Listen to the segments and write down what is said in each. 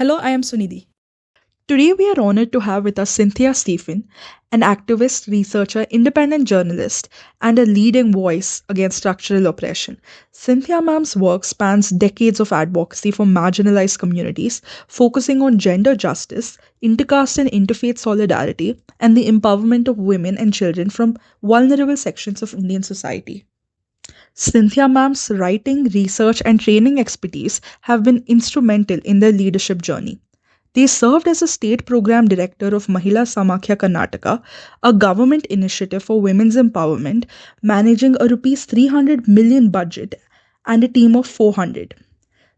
Hello, I am Sunidhi. Today we are honored to have with us Cynthia Stephen, an activist, researcher, independent journalist, and a leading voice against structural oppression. Cynthia ma'am's work spans decades of advocacy for marginalized communities, focusing on gender justice, intercaste and interfaith solidarity, and the empowerment of women and children from vulnerable sections of Indian society. Cynthia ma'am's writing, research, and training expertise have been instrumental in their leadership journey. They served as a state program director of Mahila Samakhya Karnataka, a government initiative for women's empowerment, managing a rupees 300 million budget and a team of 400.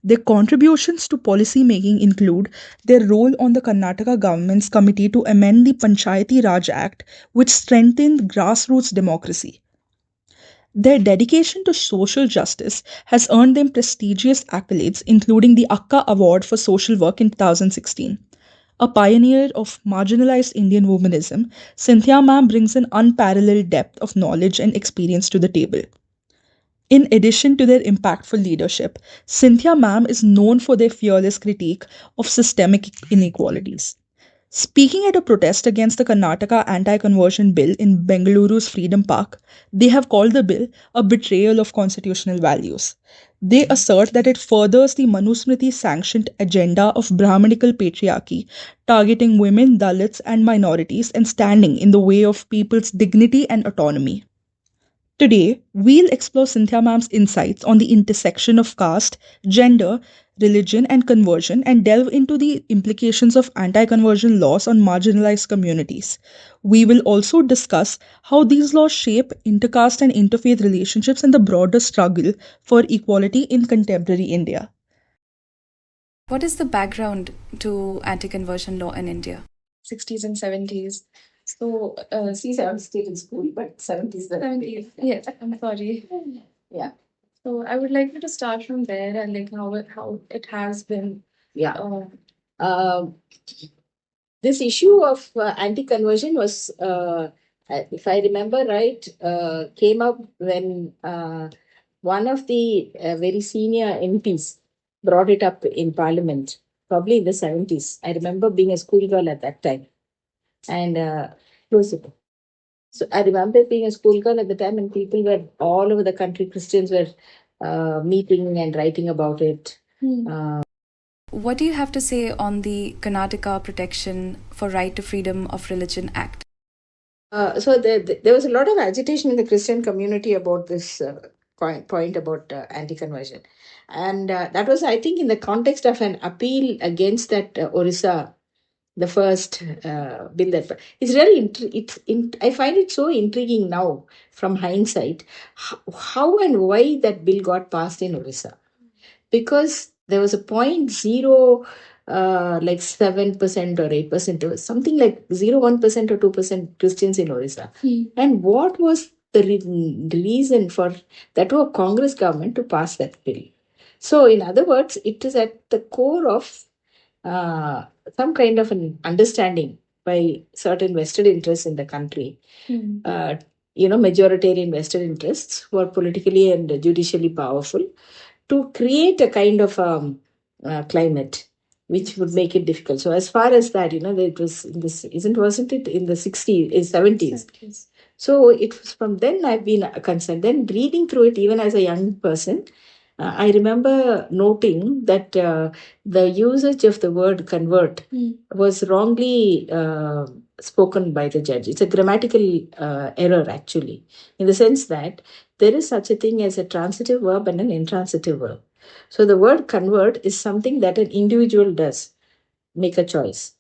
Their contributions to policy making include their role on the Karnataka government's committee to amend the Panchayati Raj Act, which strengthened grassroots democracy. Their dedication to social justice has earned them prestigious accolades, including the Akka Award for Social Work in 2016. A pioneer of marginalized Indian womanism, Cynthia Ma'am brings an unparalleled depth of knowledge and experience to the table. In addition to their impactful leadership, Cynthia Ma'am is known for their fearless critique of systemic inequalities. Speaking at a protest against the Karnataka anti conversion bill in Bengaluru's Freedom Park, they have called the bill a betrayal of constitutional values. They assert that it furthers the Manusmriti sanctioned agenda of Brahmanical patriarchy, targeting women, Dalits, and minorities and standing in the way of people's dignity and autonomy. Today, we'll explore Cynthia Ma'am's insights on the intersection of caste, gender, religion, and conversion and delve into the implications of anti conversion laws on marginalized communities. We will also discuss how these laws shape intercaste and interfaith relationships and the broader struggle for equality in contemporary India. What is the background to anti conversion law in India? 60s and 70s. So, see, I'm still in school, but 70s. 70s. Yes, I'm sorry. Yeah. So, I would like you to start from there and like how it has been. Yeah. Um, this issue of anti-conversion was, if I remember right, came up when one of the very senior MPs brought it up in Parliament, probably in the 70s. I remember being a schoolgirl at that time. And close it. So I remember being a schoolgirl at the time, and people were all over the country. Christians were meeting and writing about it. What do you have to say on the Karnataka Protection for Right to Freedom of Religion Act? So there was a lot of agitation in the Christian community about this point about anti-conversion, and that was, I think, in the context of an appeal against that Orissa, the first bill that it's really I find it so intriguing now from hindsight how and why that bill got passed in Orissa, because there was a point zero like 7% or 8%, or something like 0.1% or 2% Christians in Orissa. And what was the reason for that to a Congress government to pass that bill? So, in other words, it is at the core of uh, some kind of an understanding by certain vested interests in the country. Uh, majoritarian vested interests who are politically and judicially powerful, to create a kind of climate which would make it difficult. So as far as that, it was in this, wasn't it in the 60s, 70s? So it was from then I've been concerned. Then reading through it, even as a young person, I remember noting that the usage of the word convert was wrongly spoken by the judge. It's a grammatical error, actually, in the sense that there is such a thing as a transitive verb and an intransitive verb. So the word convert is something that an individual does, make a choice.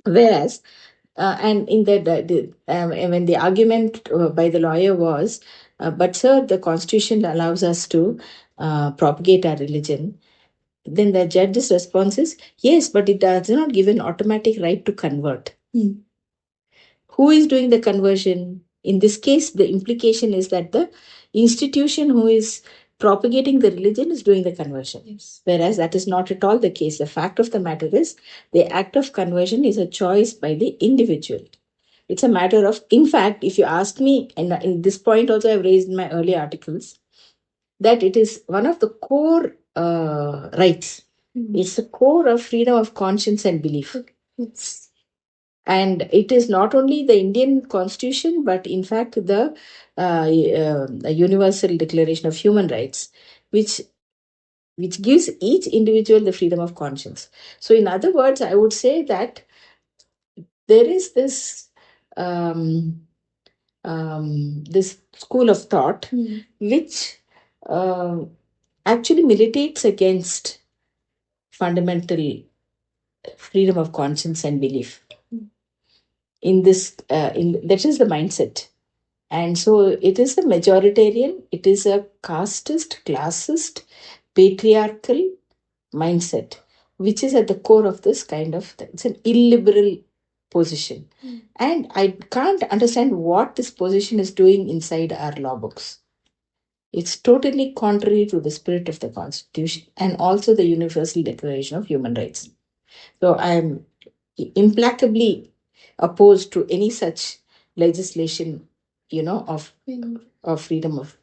Whereas, and in when the argument by the lawyer was, but sir, the constitution allows us to propagate our religion. Then the judge's response is, yes, but it does not give an automatic right to convert. Who is doing the conversion? In this case, the implication is that the institution who is propagating the religion is doing the conversion. Yes. Whereas that is not at all the case. The fact of the matter is, the act of conversion is a choice by the individual. It's a matter of, in fact, if you ask me, and in this point also I've raised in my early articles, that it is one of the core rights It's the core of freedom of conscience and belief. Yes. And it is not only the Indian Constitution, but in fact the Universal Declaration of Human Rights, which gives each individual the freedom of conscience. So, in other words, I would say that there is um, this school of thought which uh, actually militates against fundamental freedom of conscience and belief. In this, in that is the mindset, and so it is a majoritarian, it is a casteist, classist, patriarchal mindset, which is at the core of this kind of thing. It's an illiberal position. And I can't understand what this position is doing inside our law books. It's totally contrary to the spirit of the Constitution and also the Universal Declaration of Human Rights. So I am implacably opposed to any such legislation, of freedom of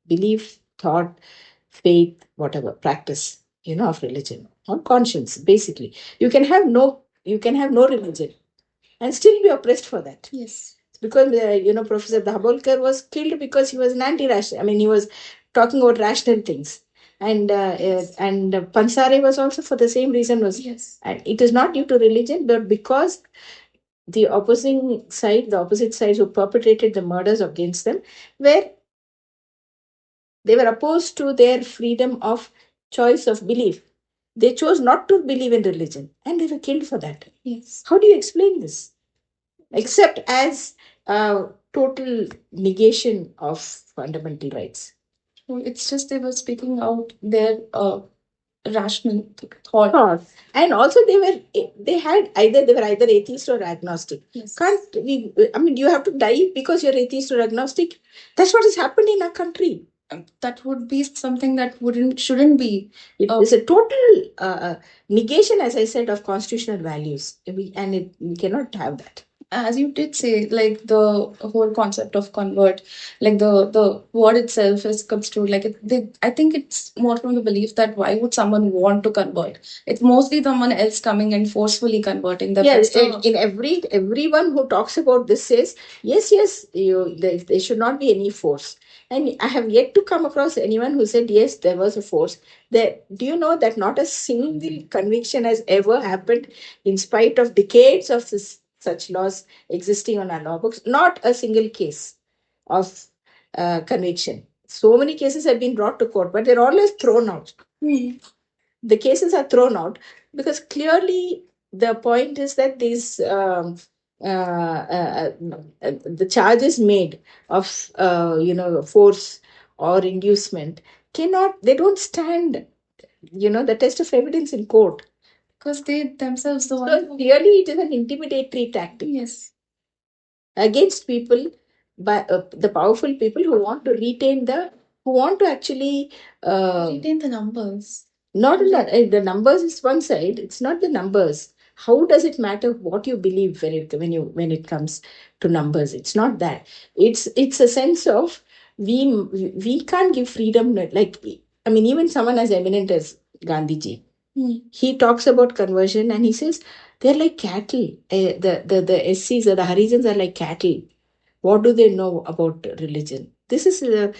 belief, thought, faith, whatever, practice, of religion or conscience, basically. You can have no religion and still be oppressed for that. Yes. Because, Professor Dhabolkar was killed because he was an anti-rational. I mean, he was talking about rational things. And Pansare was also for the same reason. Yes. And it is not due to religion, but because the opposite sides who perpetrated the murders against them, were they were opposed to their freedom of choice of belief. They chose not to believe in religion and they were killed for that. Yes. How do you explain this? Except as a total negation of fundamental rights. Well, it's just they were speaking out their rational thought. And also they were either atheist or agnostic. Yes. I mean, you have to die because you're atheist or agnostic. That's what has happened in our country. That would be something that shouldn't be. It is a total negation, as I said, of constitutional values. We cannot have that. As you did say, like the whole concept of convert, like the word itself is construed like I think it's more from the belief that why would someone want to convert? It's mostly someone else coming and forcefully converting them. Yes, in everyone who talks about this says yes, there should not be any force. And I have yet to come across anyone who said, yes, there was a force. Do you know that not a single conviction has ever happened in spite of decades of such laws existing on our law books? Not a single case of conviction. So many cases have been brought to court, but they're always thrown out. The cases are thrown out because clearly the point is that these the charges made of force or inducement they don't stand the test of evidence in court because they themselves the one. So clearly it is an intimidatory tactic. Yes. Against people, by the powerful people who want to actually retain the numbers. Not the numbers is one side. It's not the numbers. How does it matter what you believe when it comes to numbers? It's not that. It's a sense of we can't give freedom. Like, I mean, even someone as eminent as Gandhiji, he talks about conversion and he says they're like cattle. The SCs or the Harijans are like cattle. What do they know about religion? This is a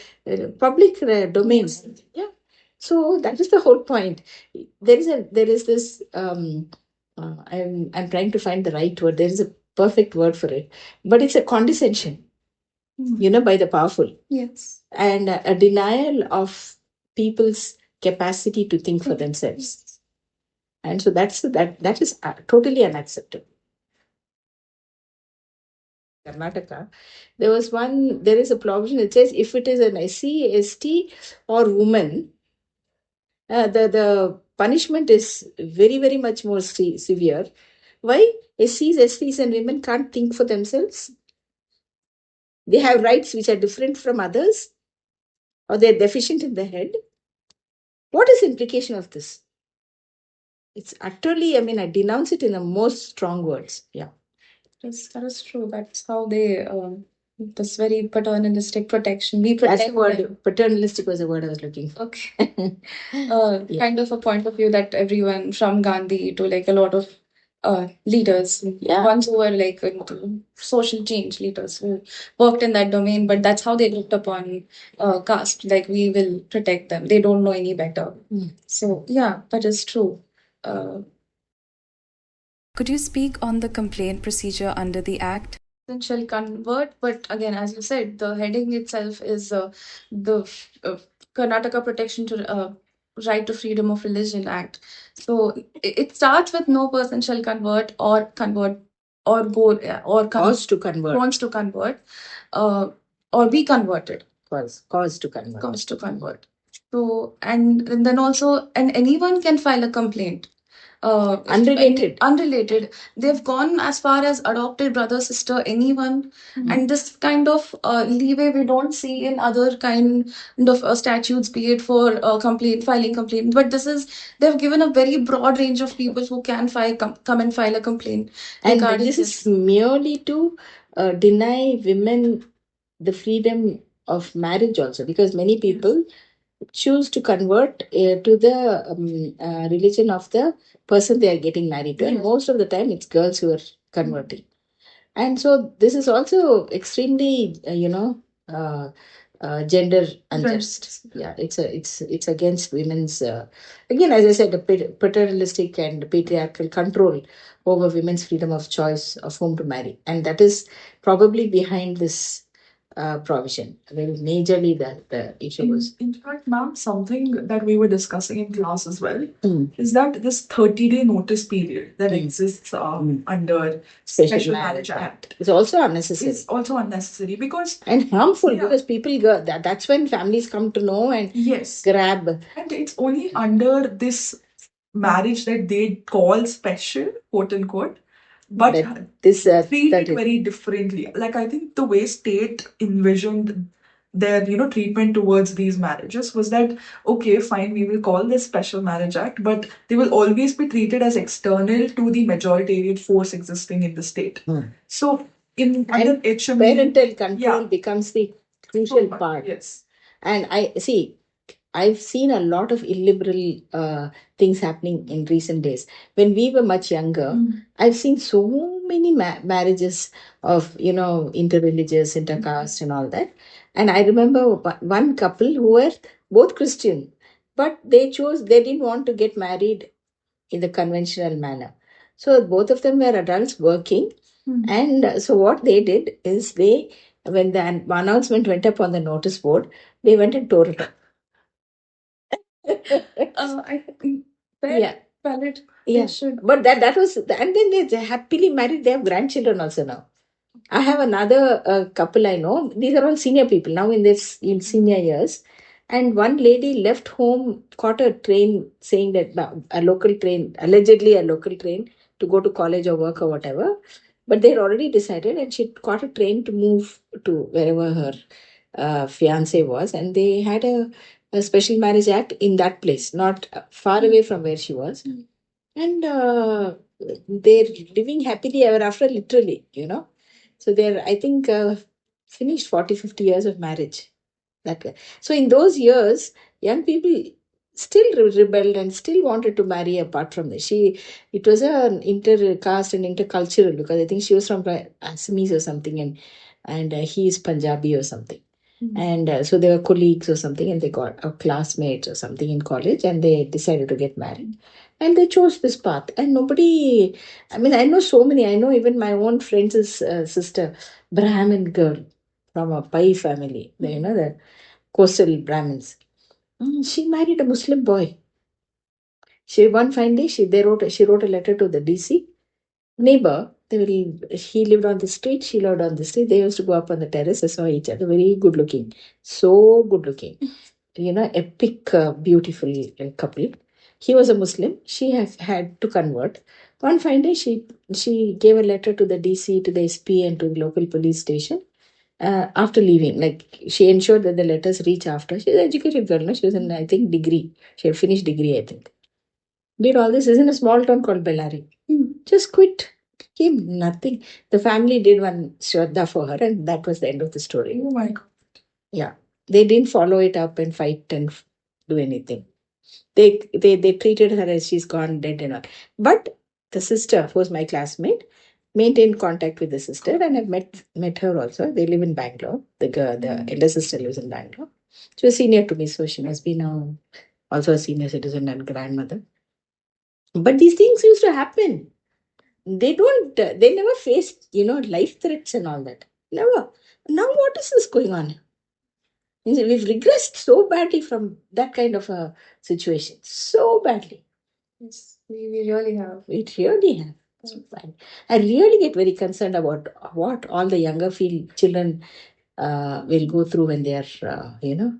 public domain. Yeah. So that is the whole point. There is this. I'm trying to find the right word. There is a perfect word for it, but it's a condescension. By the powerful. Yes. And a denial of people's capacity to think for themselves. And so that is totally unacceptable. Karnataka, there is a provision that says if it is an SC, ST, or woman, the punishment is very, very much more severe. Why? SCs, STs, and women can't think for themselves. They have rights which are different from others, or they're deficient in the head. What is the implication of this? It's utterly, I mean, I denounce it in the most strong words. Yeah. Yes, that is true. That's how they this very paternalistic protection. We That's protect the word. them. Paternalistic was the word I was looking for. Okay. Yeah. Kind of a point of view that everyone from Gandhi to like a lot of leaders, Yeah. ones who were like into social change leaders who worked in that domain, but that's how they looked upon caste. Like we will protect them. They don't know any better. So yeah, that is true. Uh, Could you speak on the complaint procedure under the Act? Shall convert, but again, as you said, the heading itself is the Karnataka Protection to Right to Freedom of Religion Act. So it starts with no person shall convert or go or Cause to convert. wants to convert or be converted. Cause to convert. Cause to convert. So and then also and anyone can file a complaint Unrelated. Unrelated. They've gone as far as adopted brother, sister, anyone. And this kind of leeway we don't see in other kind of statutes, be it for filing complaint. But this is, they've given a very broad range of people who can come and file a complaint. And regarding this is merely to deny women the freedom of marriage also, because many people choose to convert to the religion of the person they are getting married to, and most of the time it's girls who are converting. And so this is also extremely uh, gender unjust. Yeah, it's against women's again, as I said, the paternalistic and patriarchal control over women's freedom of choice of whom to marry, and that is probably behind this provision. Very majorly that the issue was. In fact, ma'am, something that we were discussing in class as well is that this 30-day notice period that exists under Special Marriage Act It's also unnecessary. is also unnecessary because And harmful, Yeah. because people go, that's when families come to know and yes, grab. and it's only under this marriage that they call special, quote unquote, but That this treat that it very differently. Like I think the way state envisioned their treatment towards these marriages was that okay, fine, we will call this Special Marriage Act, but they will always be treated as external to the majoritarian force existing in the state. So in under and HME, parental control yeah, becomes the crucial part. yes. And I've seen a lot of illiberal things happening in recent days. When we were much younger, I've seen so many marriages of interreligious, intercaste, and all that. And I remember one couple who were both Christian, but they didn't want to get married in the conventional manner. So both of them were adults working, and so what they did is when the announcement went up on the notice board, they went and tore it up. I think Yeah. valid. Yeah, but that was, and then they happily married. They have grandchildren also now. I have another couple I know. These are all senior people now in senior years, and one lady left home, caught a train, saying that a local train, allegedly a local train, to go to college or work or whatever. But they had already decided, and she caught a train to move to wherever her fiance was, and they had a special marriage act in that place, not far away from where she was, and they're living happily ever after, literally. So they're, I think, finished 40-50 years of marriage that way. So in those years, young people still rebelled and still wanted to marry apart from this. It was an intercaste and intercultural, because I think she was from Assamese or something, and he is Punjabi or something. And so they were colleagues or something, and they got a classmate or something in college, and they decided to get married. And they chose this path. And nobody, I mean, I know so many. I know even my own friend's sister, Brahmin girl from a Pai family, the coastal Brahmins. She married a Muslim boy. One fine day, she wrote a letter to the DC neighbor. He lived on the street, she lived on the street. They used to go up on the terrace. I saw each other. Very good looking, so good looking. Epic, beautiful couple. He was a Muslim. She had to convert. One fine day, she gave a letter to the DC, to the SP, and to the local police station. After leaving, like, she ensured that the letters reach after. She's an educated girl, no? She was in, I think, degree. She had finished degree, I think. Did all this, is in a small town called Bellary. Just quit. Came nothing. The family did one Shraddha for her, and that was the end of the story. Oh my God. Yeah. They didn't follow it up and fight and do anything. They treated her as she's gone dead and all. But the sister, who was my classmate, maintained contact with the sister, and I've met her also. They live in Bangalore. The girl, the elder sister lives in Bangalore. She was senior to me, so she must be now also a senior citizen and grandmother. But these things used to happen. They don't. They never faced, life threats and all that. Never. Now what is this going on? We've regressed so badly from that kind of a situation. So badly. Yes, we really have. We really have. So bad. I really get very concerned about what all the younger children will go through when they are,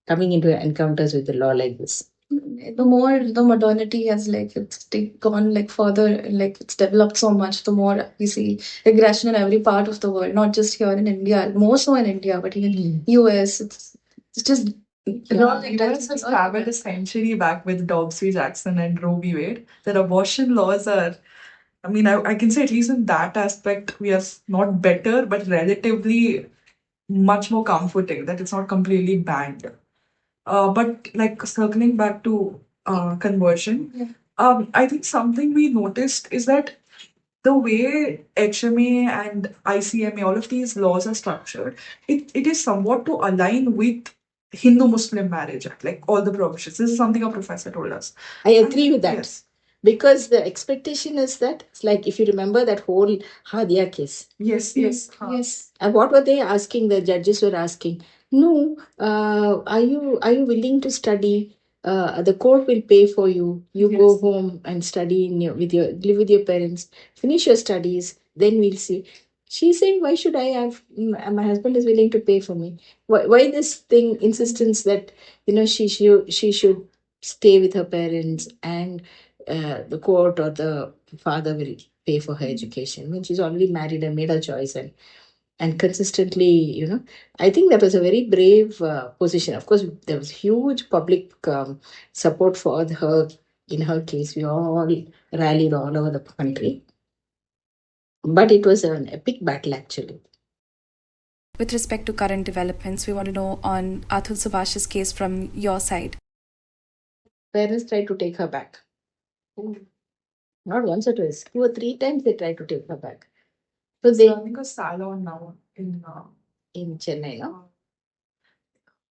coming into encounters with the law like this. The more the modernity has gone like further, like it's developed so much, the more we see aggression in every part of the world, not just here in India, more so in India, but even US. It's just Yeah, the US has traveled a century back with Dobbs v. Jackson and Roe v. Wade. That abortion laws are, I mean, I can say at least in that aspect, we are not better, but relatively much more comforting, that it's not completely banned. But like circling back to conversion, Yeah. I think something we noticed is that the way HMA and ICMA, all of these laws are structured, it is somewhat to align with Hindu Muslim marriage act, like all the provisions. This is something a professor told us. I agree with that. Yes. Because the expectation is that, it's like, if you remember that whole Hadia case. Yes, yes. Huh. Yes. And what were they asking? The judges were asking, no, are you willing to study? The court will pay for you. You go Yes. home and study live with your parents, finish your studies, then we'll see. She's saying, why should I have, my husband is willing to pay for me? Why this thing insistence that, she should stay with her parents, and the court or the father will pay for her education when she's already married and made her choice, and consistently, I think that was a very brave position. Of course, there was huge public support for her. In her case, we all rallied all over the country, but it was an epic battle actually. With respect to current developments, we want to know on Atul Subhash's case from your side. Parents tried to take her back. Not once or twice, 2 or 3 times they tried to take her back. So It's they running a salon now in Chennai, no?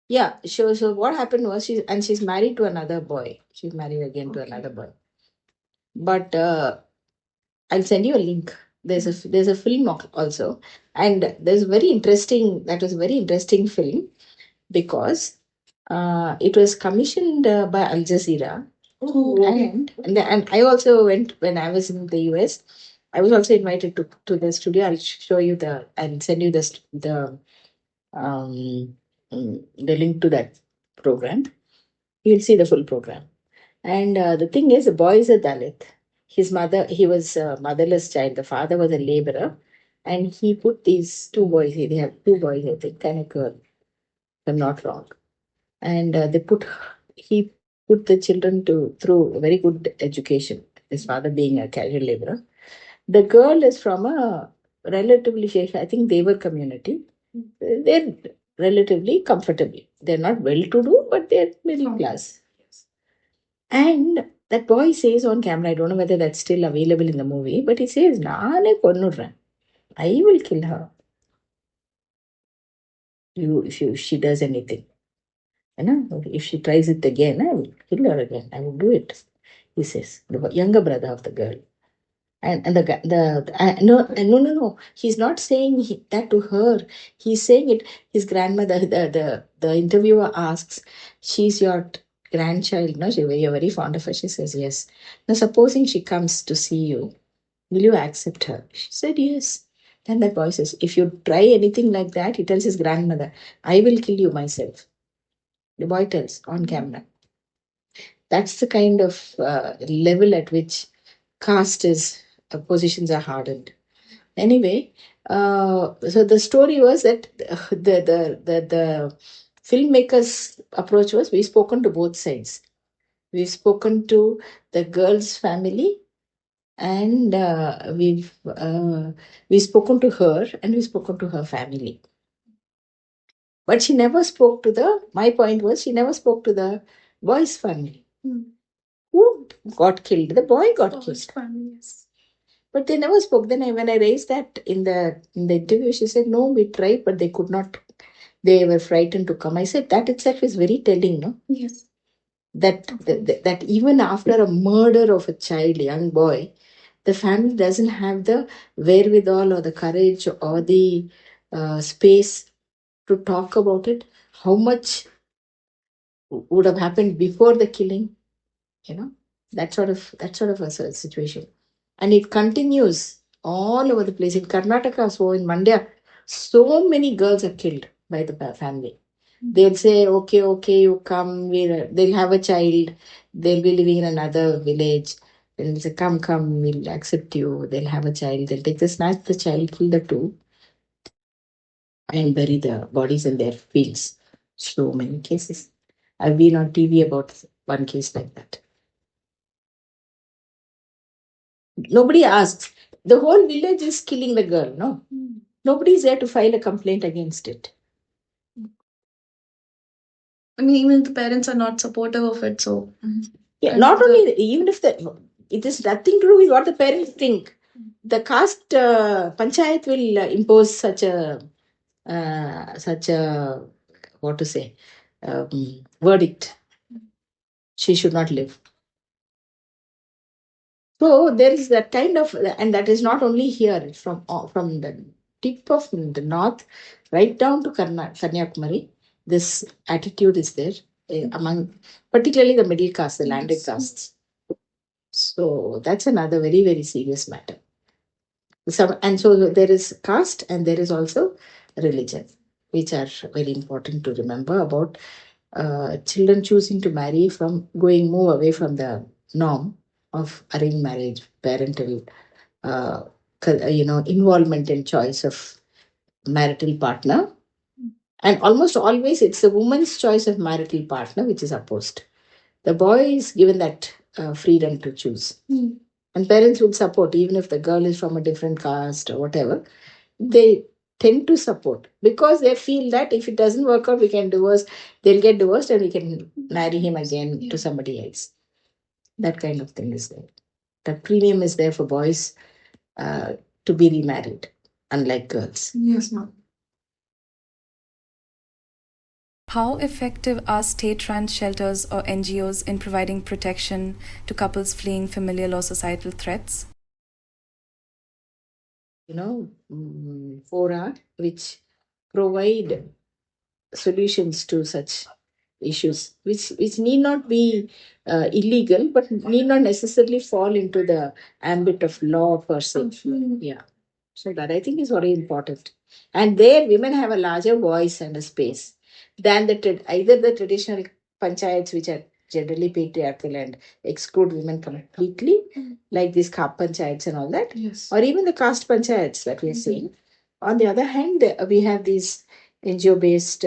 Yeah, so what happened was, she's married to another boy. She's married again to another boy. But I'll send you a link. There's a film also, and that was a very interesting film, because it was commissioned by Al Jazeera. Oh, okay. And I also went when I was in the US. I was also invited to the studio. I'll show you and send you um, the link to that program. You'll see the full program. And the thing is, the boy is a Dalit. He was a motherless child. The father was a laborer. And he put these two boys, they have two boys, I think, and a girl, if I'm not wrong. And he put the children through a very good education, his father being a casual laborer. The girl is from a relatively, I think, Devar community. They're relatively comfortable. They're not well to do, but they're middle class. And that boy says on camera, I don't know whether that's still available in the movie, but he says, Naane konnudran. I will kill her. If she does anything. If she tries it again, I will kill her again. I will do it. He says, the younger brother of the girl. And no. He's not saying that to her. He's saying it. His grandmother, the interviewer asks, she's your grandchild, no? You're very fond of her. She says, yes. Now, supposing she comes to see you, will you accept her? She said, yes. Then that boy says, if you try anything like that, he tells his grandmother, I will kill you myself. The boy tells on camera. That's the kind of level at which caste positions are hardened. Anyway, so the story was that the filmmakers' approach was, we've spoken to both sides. We've spoken to the girl's family, and we've spoken to her and we've spoken to her family. But she never spoke to my point was, she never spoke to the boy's family. Who got killed? The boy got killed. Family, yes. But they never spoke. Then when I raised that in the interview, she said, no, we tried, but they could not. They were frightened to come. I said, that itself is very telling, no? Yes. That even after a murder of a child, young boy, the family doesn't have the wherewithal or the courage or the space to talk about it. How much would have happened before the killing? You know, that sort of a situation, and it continues all over the place in Karnataka. So in Mandya, so many girls are killed by the family. They'll say, okay, you come. They'll have a child. They'll be living in another village. They'll say, come, we'll accept you. They'll have a child. They'll take snatch the child, kill the two, and bury the bodies in their fields. So many cases. I've been on TV about one case like that. Nobody asks. The whole village is killing the girl, no? Nobody's there to file a complaint against it. I mean, even the parents are not supportive of it, so. Yeah, not only, even if it is nothing to do with what the parents think. The caste panchayat will impose such a what to say, verdict. She should not live. So there is that kind of, and that is not only here. It's from the tip of the north right down to Kanyakumari. This attitude is there among, particularly the middle caste, the landed castes. So that's another very, very serious matter. And so there is caste and there is also religion, which are very important to remember about children choosing to marry move away from the norm of arranged marriage, parental, involvement in choice of marital partner. And almost always it's the woman's choice of marital partner which is opposed. The boy is given that freedom to choose. And parents would support, even if the girl is from a different caste or whatever. They tend to support because they feel that if it doesn't work out, we can divorce. They'll get divorced and we can marry him again to somebody else. That kind of thing is there. The premium is there for boys to be remarried, unlike girls. Yes, ma'am. How effective are state-run shelters or NGOs in providing protection to couples fleeing familial or societal threats? Fora which provide solutions to such issues, which need not be illegal, but need not necessarily fall into the ambit of law per se. Yeah. So that I think is very important. And there, women have a larger voice and a space than either the traditional panchayats, which are generally patriarchal and exclude women completely, like these khap panchayats and all that, Yes. or even the caste panchayats that we are seeing. On the other hand, we have these NGO-based,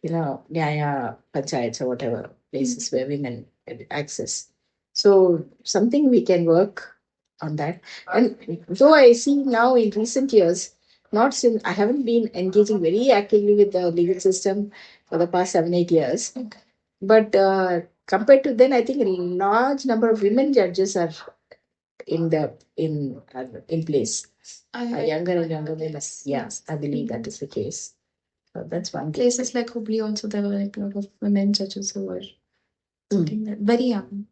Nyaya panchayats or whatever places where women access. So something we can work on that. And though I see now in recent years, not since I haven't been engaging very actively with the legal system for the past 7-8 years, but compared to then, I think a large number of women judges are in place. Younger and younger women. Yes, I believe that is the case. So that's one case. Places like Hubli also, there were like a lot of women judges who were sitting there, very young.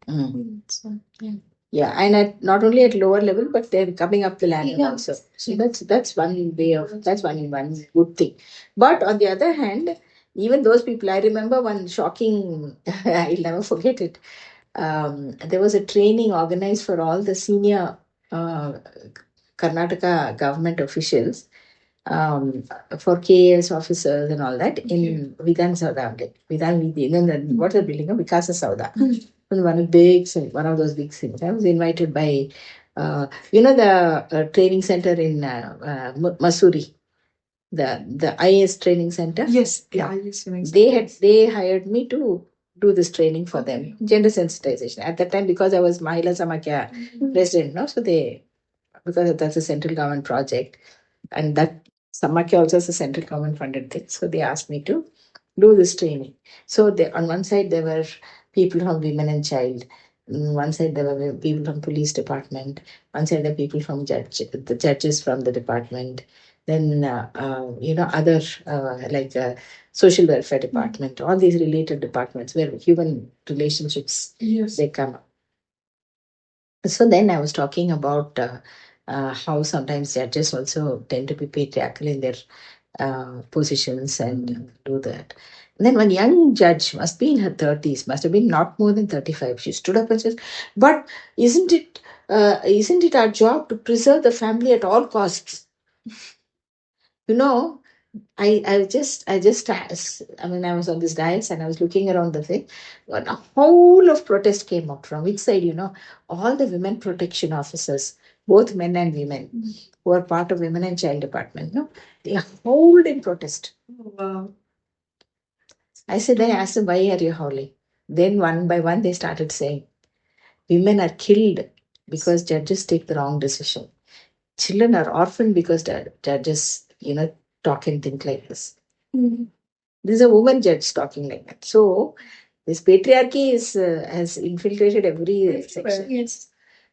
So, yeah. Yeah, and not only at lower level, but they're coming up the ladder Yeah. also. So that's one good thing. But on the other hand, even those people, I remember one shocking, I'll never forget it. There was a training organized for all the senior Karnataka government officials, for KAS officers and all that in Vidhan Sauda. What's the building? Vikasa Sauda. One of those big things. I was invited by, the training center in Masuri, the IAS training center. Yes, Yeah. IAS training They hired me to do this training for them, gender sensitization. At that time, because I was Mahila Samakya president, no, so they, because that's a central government project, and that Samakya also is a central government funded thing. So they asked me to do this training. So they, on one side there were people from women and child, one side there were people from police department, one side there were people from the judges from the department, then other social welfare department, all these related departments where human relationships, yes, they come up. So then I was talking about how sometimes judges also tend to be patriarchal in their positions and do that. And then one young judge, must be in her 30s, must have been not more than 35. She stood up and says, "But isn't it our job to preserve the family at all costs?" You know, I mean, I was on this dais and I was looking around the thing. But a whole of protest came out from which side, all the women protection officers, both men and women, who are part of women and child department, no, they howled in protest. Oh, wow. I said, then I asked them, why are you howling? Then one by one they started saying, women are killed because judges take the wrong decision. Children are orphaned because judges, talk and think like this. This is a woman judge talking like that. So this patriarchy has infiltrated every section. Yes.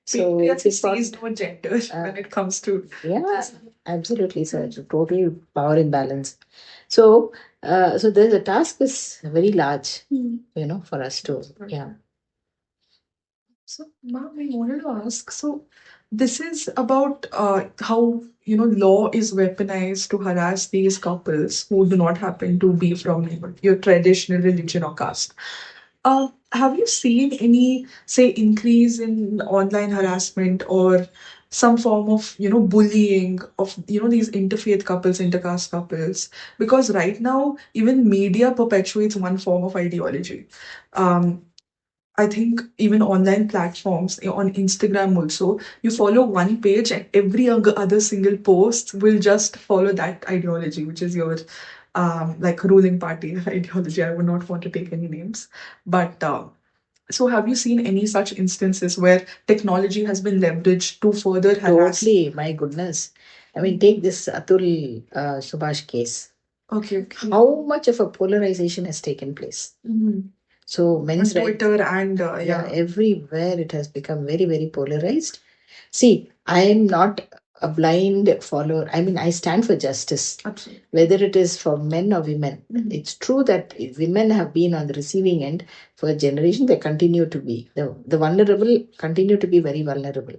So it's Patriarchy sees important. no gender when it comes to Yeah, absolutely. So it's a total power imbalance. So the task is very large, for us to, yeah. So, ma'am, I wanted to ask. So, this is about how law is weaponized to harass these couples who do not happen to be from your traditional religion or caste. Have you seen any, say, increase in online harassment or some form of bullying of these interfaith couples, intercaste couples? Because right now, even media perpetuates one form of ideology. Um, I think even online platforms on Instagram also, you follow one page and every other single post will just follow that ideology, which is your like ruling party ideology. I would not want to take any names, but so have you seen any such instances where technology has been leveraged to further harass? Totally, my goodness. I mean, take this Atul Subhash case. Okay. How much of a polarization has taken place? So On men's rights, Twitter and yeah, everywhere it has become very, very polarized. See, I am not a blind follower. I mean, I stand for justice, Absolutely. whether it is for men or women. It's true that women have been on the receiving end for a generation. They continue to be. The vulnerable continue to be very vulnerable.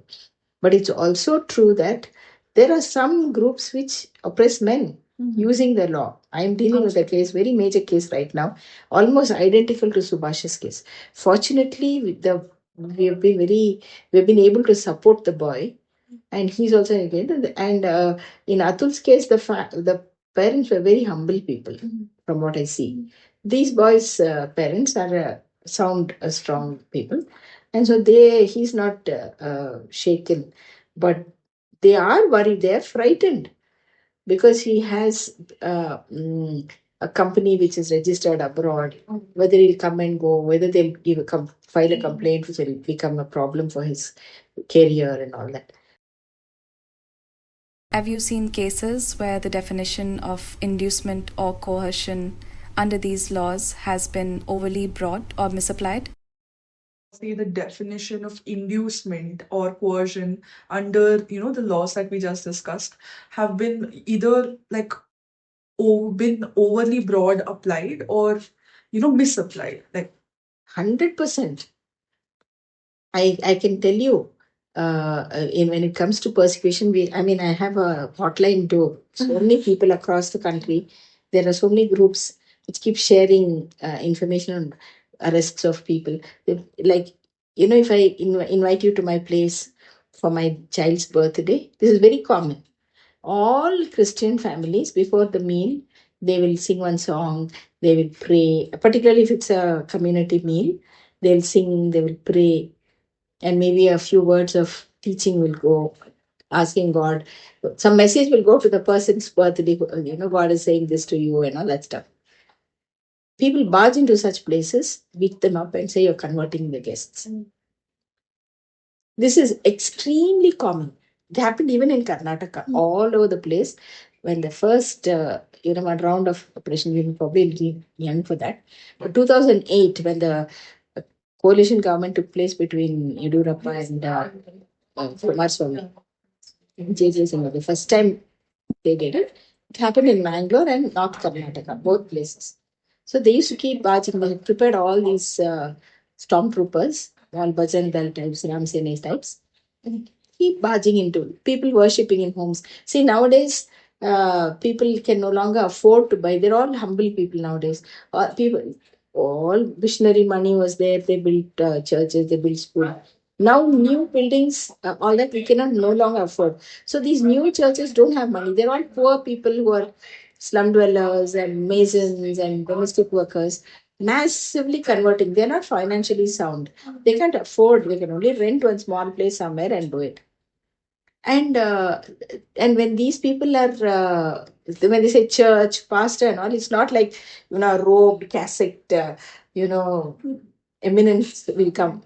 But it's also true that there are some groups which oppress men using the law. I am dealing with a case, very major case right now, almost identical to Subhash's case. Fortunately, we have been very we've been able to support the boy, and he's also again. And in Atul's case, the parents were very humble people, from what I see. These boys' parents are sound, strong people, and so he's not shaken, but they are worried. They are frightened because he has a company which is registered abroad. Whether he'll come and go, whether they'll file a complaint, which will become a problem for his career and all that. Have you seen cases where the definition of inducement or coercion under these laws has been overly broad or misapplied? Say the definition of inducement or coercion under the laws that we just discussed have been either like been overly broad applied or misapplied, like 100%. I can tell you, when it comes to persecution, I mean, I have a hotline to so many people across the country. There are so many groups which keep sharing information on arrests of people. Like, if I invite you to my place for my child's birthday, this is very common. All Christian families, before the meal, they will sing one song, they will pray, particularly if it's a community meal, they'll sing, they will pray, and maybe a few words of teaching will go, asking God. Some message will go to the person's birthday, God is saying this to you and all that stuff. People barge into such places, beat them up, and say you're converting the guests. This is extremely common. It happened even in Karnataka, all over the place. When the first, one round of operation, you were probably a little young for that. But 2008, when the coalition government took place between Yedurappa and Kumaraswamy, JJ Singh, the first time they did it, it happened in Mangalore and North Karnataka, both places. So they used to keep barging. They had prepared all these stormtroopers, all Bhajan Dal types, Ram Sena types, and keep barging into people worshipping in homes. See, nowadays, people can no longer afford to buy. They're all humble people nowadays. All missionary money was there. They built churches, they built schools. Now, new buildings, all that we cannot no longer afford. So these new churches don't have money. They're all poor people who are slum dwellers and masons and domestic workers, massively converting. They're not financially sound. They can't afford. They can only rent one small place somewhere and do it. And when these people are when they say church, pastor, and all, it's not like a robed cassocked, eminence will come.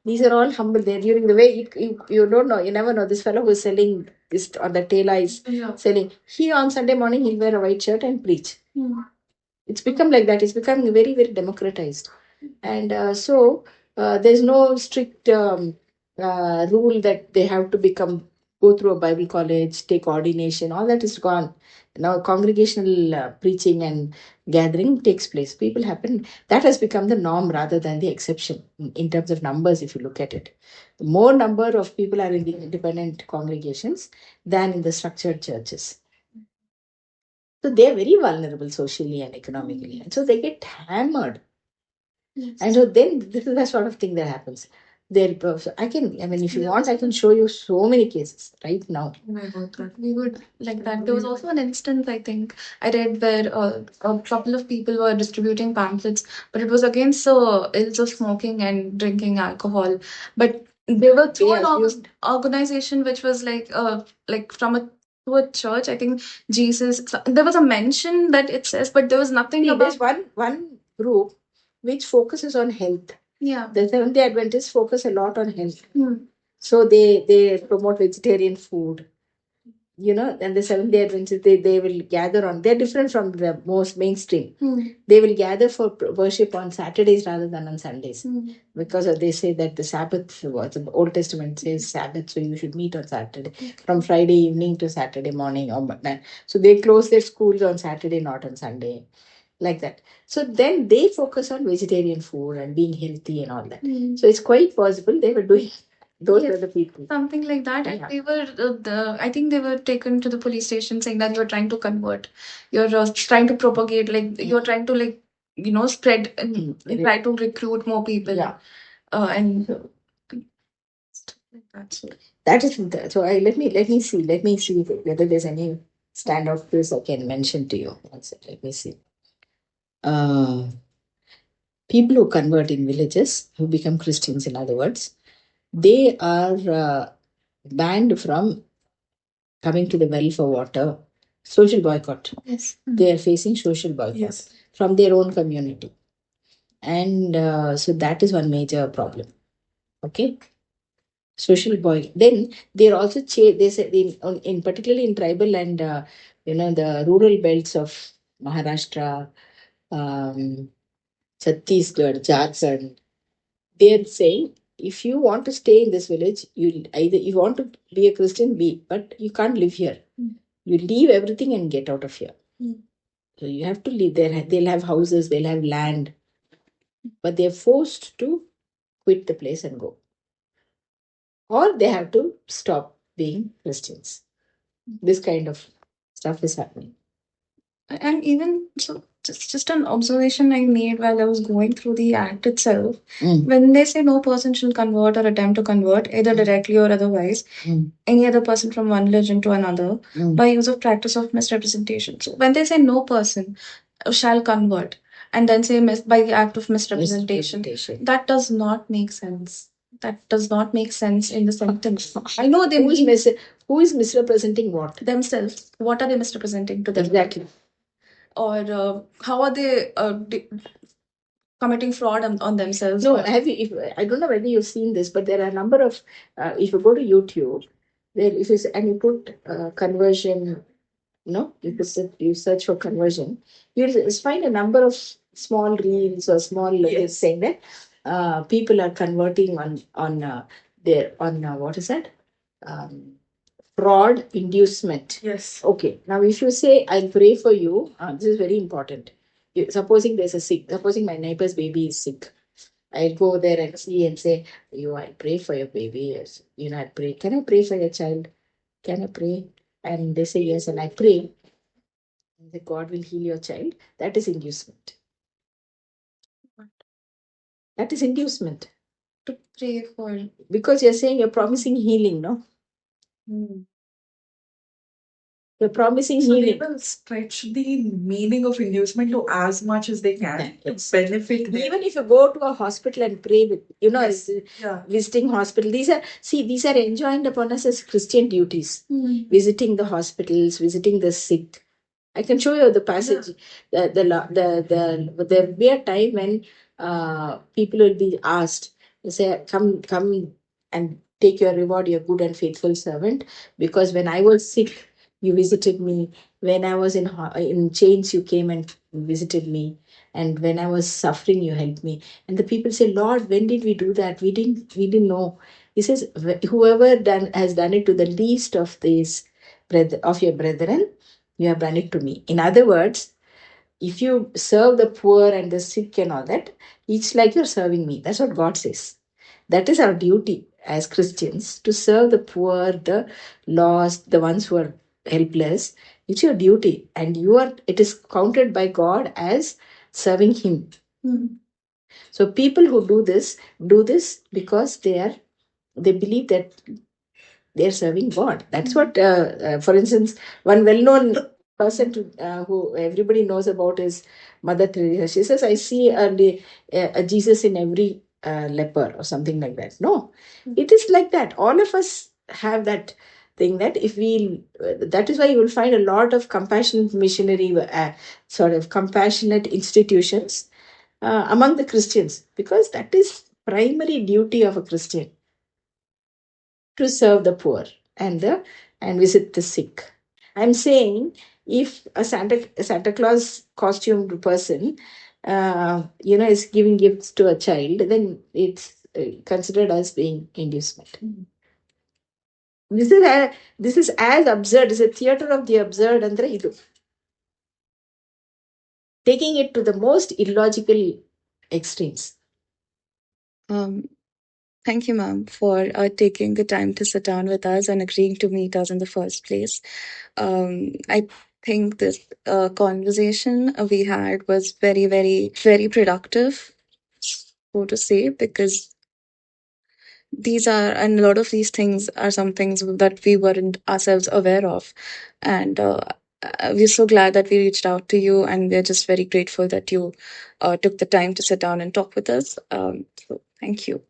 These are all humble. They're during the way you don't know. You never know. This fellow who's selling this on the tail is selling. He on Sunday morning he'll wear a white shirt and preach. It's become like that. It's becoming very, very democratized. And there's no strict rule that they have to go through a Bible college, take ordination. All that is gone. Now congregational preaching and gathering takes place. People happen. That has become the norm rather than the exception in terms of numbers. If you look at it, the more number of people are in the independent congregations than in the structured churches. So they're very vulnerable socially and economically. And so they get hammered. Yes. And so then this is the sort of thing that happens. If you want, I can show you so many cases right now. Oh my God, we would like that. There was also an instance, I think, I read where a couple of people were distributing pamphlets, but it was against the ills of smoking and drinking alcohol. But they were through an organization which was like from to a church. I think Jesus. There was a mention that it says, but there was nothing See, about. there's one group which focuses on health. Yeah. The Seventh-day Adventists focus a lot on health. So they promote vegetarian food. And the Seventh-day Adventists, they will gather on. They're different from the most mainstream. They will gather for worship on Saturdays rather than on Sundays. Because they say that the Sabbath, what the Old Testament says Sabbath, so you should meet on Saturday. From Friday evening to Saturday morning. So they close their schools on Saturday, not on Sunday. Like that. So then they focus on vegetarian food and being healthy and all that. So it's quite possible they were doing those Yes, were the people. something like that. And Yeah. they were I think they were taken to the police station saying that you're trying to convert, you're trying to propagate, like you're trying to spread and try to recruit more people. Yeah. And stuff like that. So That is so. Let me see whether there's any standout case I can mention to you. One sec, let me see. Uh, People who convert in villages, who become Christians, in other words, they are banned from coming to the well for water. Social boycott. yes. They are facing social boycott from their own community. And so that is one major problem. Okay. Social boy. Then they're also they say in particularly in tribal and the rural belts of Maharashtra, Chhattisgarh, Jharkhand. They're saying if you want to stay in this village, you want to be a Christian, but you can't live here. You leave everything and get out of here. So you have to live there. They'll have houses, they'll have land, but they're forced to quit the place and go, or they have to stop being Christians. This kind of stuff is happening. And even so, just an observation I made while I was going through the act itself. When they say no person shall convert or attempt to convert, either directly or otherwise, any other person from one religion to another, by use of practice of misrepresentation. So when they say no person shall convert, and then say by the act of misrepresentation, that does not make sense. That does not make sense in the sentence. I know they Who is misrepresenting what? themselves. What are they misrepresenting to them? Exactly. Or how are they committing fraud on themselves. No, have you? If, I don't know whether you've seen this, but there are a number of. If you go to YouTube, there if you and you put conversion, no, you search for conversion, you'll find a number of small reels or small yes. saying that people are converting on their on what is that um, fraud inducement. Yes. Okay. Now, if you say, "I'll pray for you," this is very important. Supposing there's a sick, supposing my neighbor's baby is sick, I'll go there and see and say, "You, I pray for your baby. Yes. I pray. Can I pray for your child? Can I pray?" And they say yes, and I pray, and that God will heal your child. That is inducement. That is inducement. To pray for. Because you're saying you're promising healing, no? You're promising So they healing. will stretch the meaning of inducement to as much as they can to Yes. benefit them. Even if you go to a hospital and pray with, Yes. Yeah. visiting hospital, these are enjoined upon us as Christian duties. Visiting the hospitals, visiting the sick. I can show you the passage. There will be a time when people will be asked, they say, come and take your reward, your good and faithful servant, because when I was sick, you visited me. When I was in chains, you came and visited me. And when I was suffering, you helped me. And the people say, Lord, when did we do that? We didn't know. He says, whoever has done it to the least of these of your brethren, you have done it to me. In other words, if you serve the poor and the sick and all that, it's like you're serving me. That's what God says. That is our duty as Christians, to serve the poor, the lost, the ones who are helpless. It's your duty, and it is counted by God as serving Him. So people who do this because they believe that they're serving God. That's what, for instance, one well-known person who everybody knows about is Mother Teresa. She says, "I see a Jesus in every leper," or something like that. No, it is like that. All of us have that thing that if we, that is why you will find a lot of compassionate missionary, sort of compassionate institutions among the Christians, because that is primary duty of a Christian, to serve the poor and visit the sick. I'm saying if a Santa Claus costumed person, is giving gifts to a child, then it's considered as being inducement. This is as absurd. It's a theater of the absurd, and taking it to the most illogical extremes. Thank you, ma'am, for taking the time to sit down with us and agreeing to meet us in the first place. I think this conversation we had was very, very, very productive, so to say, because and a lot of these things are some things that we weren't ourselves aware of. And we're so glad that we reached out to you, and we're just very grateful that you took the time to sit down and talk with us. So thank you.